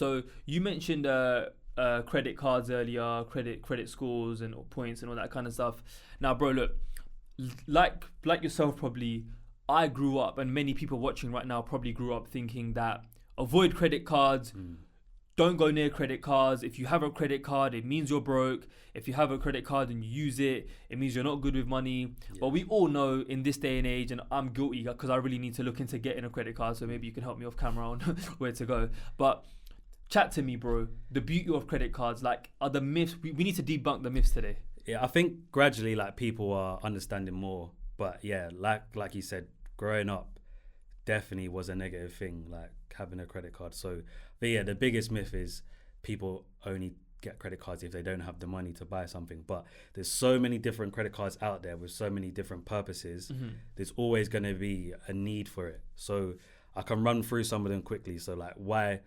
So you mentioned credit cards earlier, credit scores and points and all that kind of stuff. Now, bro, look, like yourself, probably I grew up, and many people watching right now probably grew up thinking that avoid credit cards. Don't go near credit cards. If you have a credit card, it means you're broke. If you have a credit card and you use it, it means you're not good with money. Yeah. But we all know in this day and age, and I'm guilty because I really need to look into getting a credit card, so maybe you can help me off camera on where to go. But chat to me, bro. The beauty of credit cards, like, are the myths. We need to debunk the myths today. Yeah, I think gradually, like, people are understanding more. But yeah, like you said, growing up definitely was a negative thing, like having a credit card. So, but yeah, the biggest myth is people only get credit cards if they don't have the money to buy something. But there's so many different credit cards out there with so many different purposes. There's always going to be a need for it. So I can run through some of them quickly. So, like, why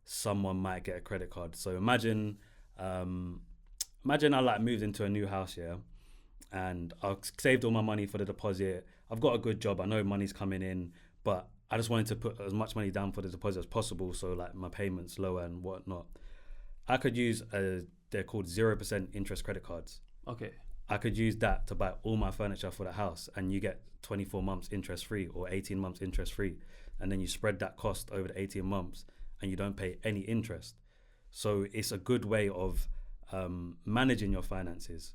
someone might get a credit card. So imagine I like moved into a new house here, and I've saved all my money for the deposit. I've got a good job. I know money's coming in, but I just wanted to put as much money down for the deposit as possible, so like my payments lower and whatnot. I could use they're called 0% interest credit cards. Okay. I could use that to buy all my furniture for the house, and you get 24 months interest free or 18 months interest free, and then you spread that cost over the 18 months, and you don't pay any interest. So it's a good way of managing your finances,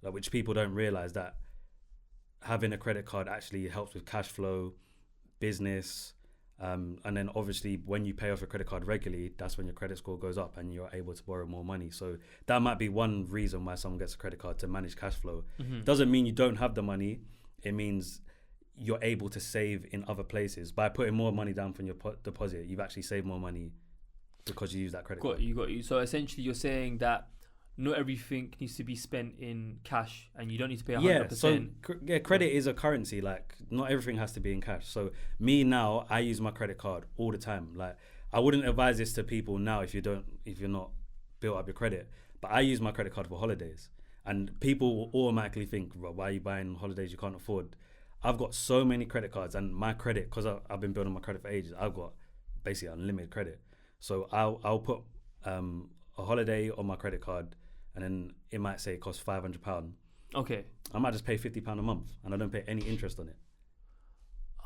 like, which people don't realize, that having a credit card actually helps with cash flow, business, and then obviously when you pay off your credit card regularly, that's when your credit score goes up and you're able to borrow more money. So that might be one reason why someone gets a credit card, to manage cash flow. Doesn't mean you don't have the money. It means you're able to save in other places. By putting more money down from your deposit, you've actually saved more money because you use that credit card. Got you. So essentially you're saying that not everything needs to be spent in cash, and you don't need to pay 100%. Yeah, so credit is a currency. Like, not everything has to be in cash. So me now, I use my credit card all the time. Like, I wouldn't advise this to people now if you're not built up your credit. But I use my credit card for holidays, and people will automatically think, well, why are you buying holidays you can't afford? I've got so many credit cards, and my credit, because I've been building my credit for ages, I've got basically unlimited credit. So I'll put a holiday on my credit card, and then it might say it costs £500. Okay. I might just pay £50 a month, and I don't pay any interest on it.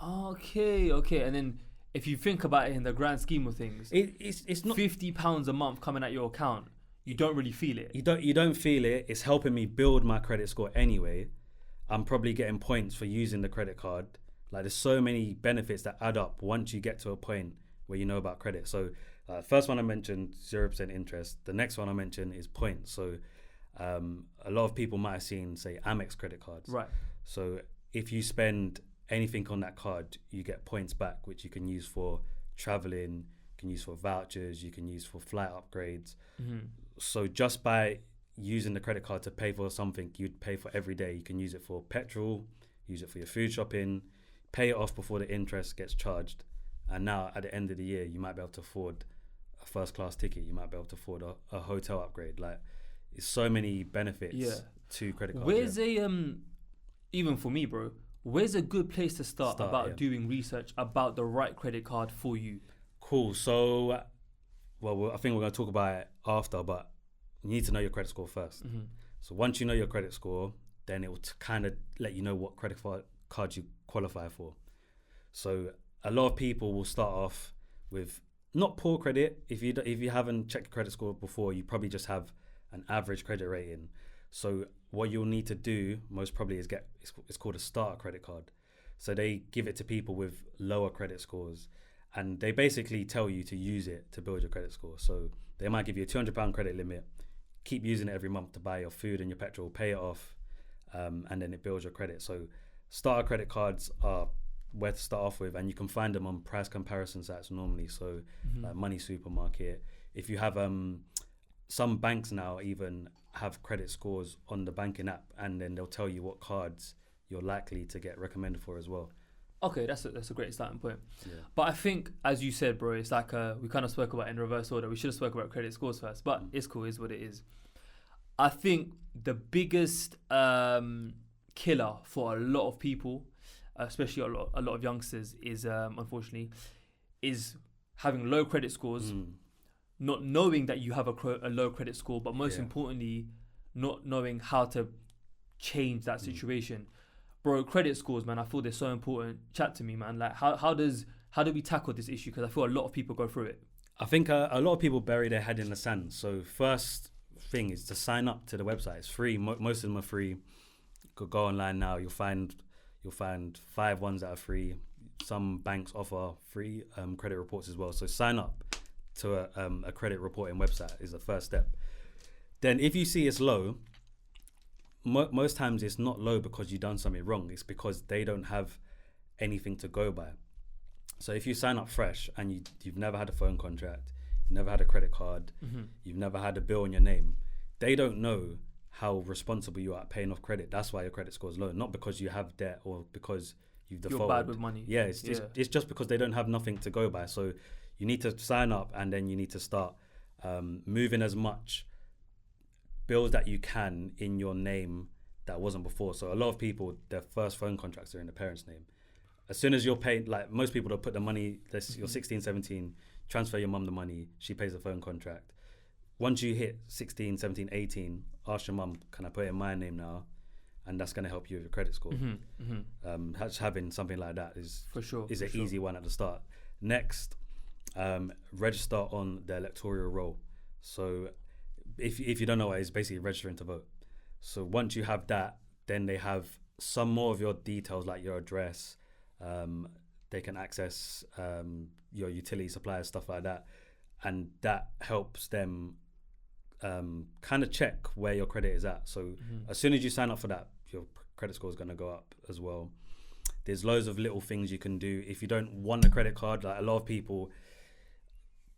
Okay. And then if you think about it in the grand scheme of things, it's not £50 a month coming out your account. You don't really feel it. You don't feel it. It's helping me build my credit score anyway. I'm probably getting points for using the credit card. Like, there's so many benefits that add up once you get to a point where you know about credit. So first one I mentioned, 0% interest. The next one I mentioned is points. So a lot of people might have seen, say, Amex credit cards. Right. So if you spend anything on that card, you get points back, which you can use for traveling, you can use for vouchers, you can use for flight upgrades. So just by using the credit card to pay for something you'd pay for every day, you can use it for petrol, use it for your food shopping, pay it off before the interest gets charged. And now at the end of the year, you might be able to afford a first class ticket. You might be able to afford a hotel upgrade. Like, it's so many benefits to credit cards. Where's even for me, bro, where's a good place to start doing research about the right credit card for you? Cool. So, I think we're going to talk about it after, but you need to know your credit score first. So once you know your credit score, then it will kind of let you know what credit card you qualify for. So a lot of people will start off with not poor credit. If you haven't checked your credit score before, you probably just have an average credit rating. So what you'll need to do most probably is it's called a starter credit card. So they give it to people with lower credit scores, and they basically tell you to use it to build your credit score. So they might give you a £200 credit limit, keep using it every month to buy your food and your petrol, pay it off, and then it builds your credit. So starter credit cards are where to start off with, and you can find them on price comparison sites normally. So like Money Supermarket. If you have some banks now even have credit scores on the banking app, and then they'll tell you what cards you're likely to get recommended for as well. Okay, that's a great starting point. Yeah. But I think, as you said, bro, it's like we kind of spoke about in reverse order. We should have spoken about credit scores first, but it's cool, is what it is. I think the biggest killer for a lot of people, especially a lot of youngsters, is unfortunately is having low credit scores, not knowing that you have a low credit score, but most Yeah. importantly, not knowing how to change that situation. Bro, credit scores, man, I feel they're so important. Chat to me, man. Like, how do we tackle this issue? Because I feel a lot of people go through it. I think a lot of people bury their head in the sand. So first thing is to sign up to the website. It's free. Most of them are free. You could go online now. You'll find 5 ones that are free. Some banks offer free credit reports as well. So sign up to a credit reporting website is the first step. Then if you see it's low, most times it's not low because you've done something wrong. It's because they don't have anything to go by. So if you sign up fresh and you've never had a phone contract, you've never had a credit card, you've never had a bill in your name, they don't know how responsible you are at paying off credit. That's why your credit score is low, not because you have debt or because you've defaulted. You're bad with money. Yeah, it's just because they don't have nothing to go by. So you need to sign up, and then you need to start moving as much bills that you can in your name that wasn't before. So a lot of people, their first phone contracts are in the parents' name. As soon as you're paying, like most people, they'll put the money, you're 16, 17, transfer your mum the money, she pays the phone contract. Once you hit 16, 17, 18, ask your mum, can I put it in my name now? And that's going to help you with your credit score. Just having something like that is an easy one at the start. Next, register on the electoral roll. So if you don't know what it is, basically registering to vote. So once you have that, then they have some more of your details, like your address. They can access your utility suppliers, stuff like that, and that helps them kind of check where your credit is at. So as soon as you sign up for that, your credit score is going to go up as well. There's loads of little things you can do if you don't want a credit card. Like a lot of people,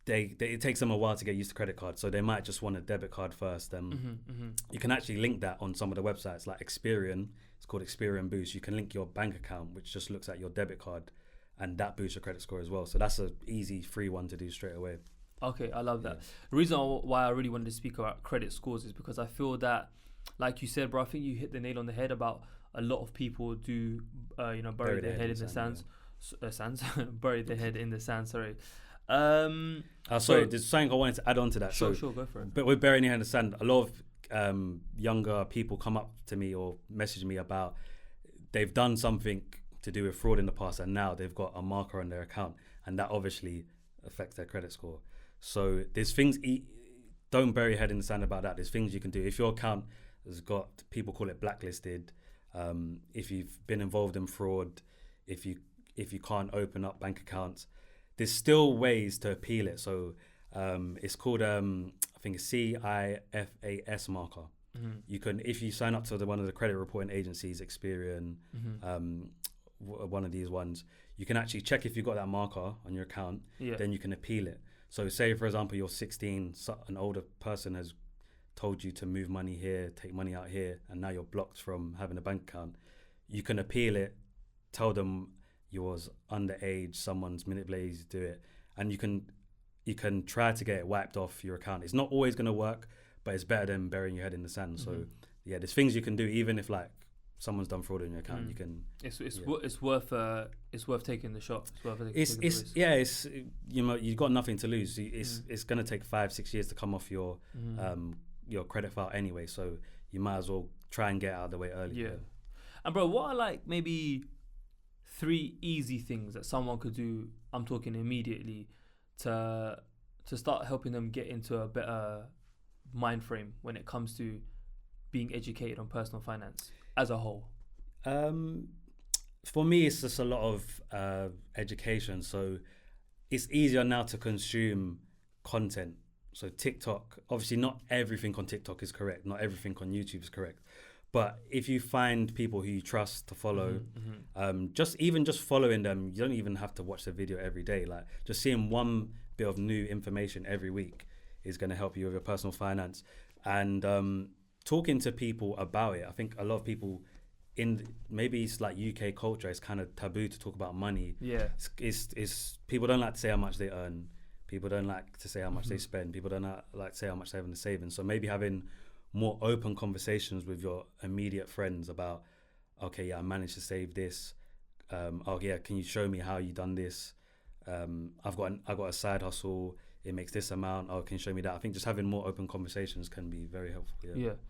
it takes them a while to get used to credit cards, so they might just want a debit card first. You can actually link that on some of the websites like Experian. It's called Experian Boost. You can link your bank account, which just looks at your debit card, and that boosts your credit score as well. So that's an easy, free one to do straight away. Okay, I love that. The reason why I really wanted to speak about credit scores is because I feel that, like you said, bro, I think you hit the nail on the head about a lot of people do, bury their head in the sands. Bury their head in the sand. Sorry. Sorry, there's something I wanted to add on to that. Sure, go for it. But with burying your head in the sand, a lot of younger people come up to me or message me about they've done something to do with fraud in the past, and now they've got a marker on their account, and that obviously affects their credit score. So there's things, don't bury your head in the sand about that. There's things you can do. If your account has got, people call it blacklisted, if you've been involved in fraud, if you can't open up bank accounts, there's still ways to appeal it. So it's called, I think it's CIFAS marker. You can, if you sign up to one of the credit reporting agencies, Experian, one of these ones, you can actually check if you've got that marker on your account, then you can appeal it. So say, for example, you're 16, an older person has told you to move money here, take money out here, and now you're blocked from having a bank account. You can appeal it, tell them you was underage, someone's manipulated you to do it, and you can try to get it wiped off your account. It's not always going to work, but it's better than burying your head in the sand. So yeah, there's things you can do, even if like someone's done fraud in your account. You can. It's worth taking the shot. It's worth taking the risk. It's you've got nothing to lose. It's going to take 5-6 years to come off your credit file anyway. So you might as well try and get out of the way early. Yeah. And bro, what are like maybe 3 easy things that someone could do? I'm talking immediately to start helping them get into a better mind frame when it comes to being educated on personal finance as a whole. For me, it's just a lot of education. So it's easier now to consume content. So TikTok, obviously not everything on TikTok is correct. Not everything on YouTube is correct. But if you find people who you trust to follow, just following them, you don't even have to watch the video every day. Like just seeing one bit of new information every week is going to help you with your personal finance. And talking to people about it, I think a lot of people maybe it's like UK culture, it's kind of taboo to talk about money. Yeah, it's people don't like to say how much they earn. People don't like to say how much they spend. People don't like to say how much they have in the savings. So maybe having more open conversations with your immediate friends about, okay, yeah, I managed to save this. Oh yeah, can you show me how you done this? I've got a side hustle. it makes this amount. Oh, can you show me that? I think just having more open conversations can be very helpful. Yeah.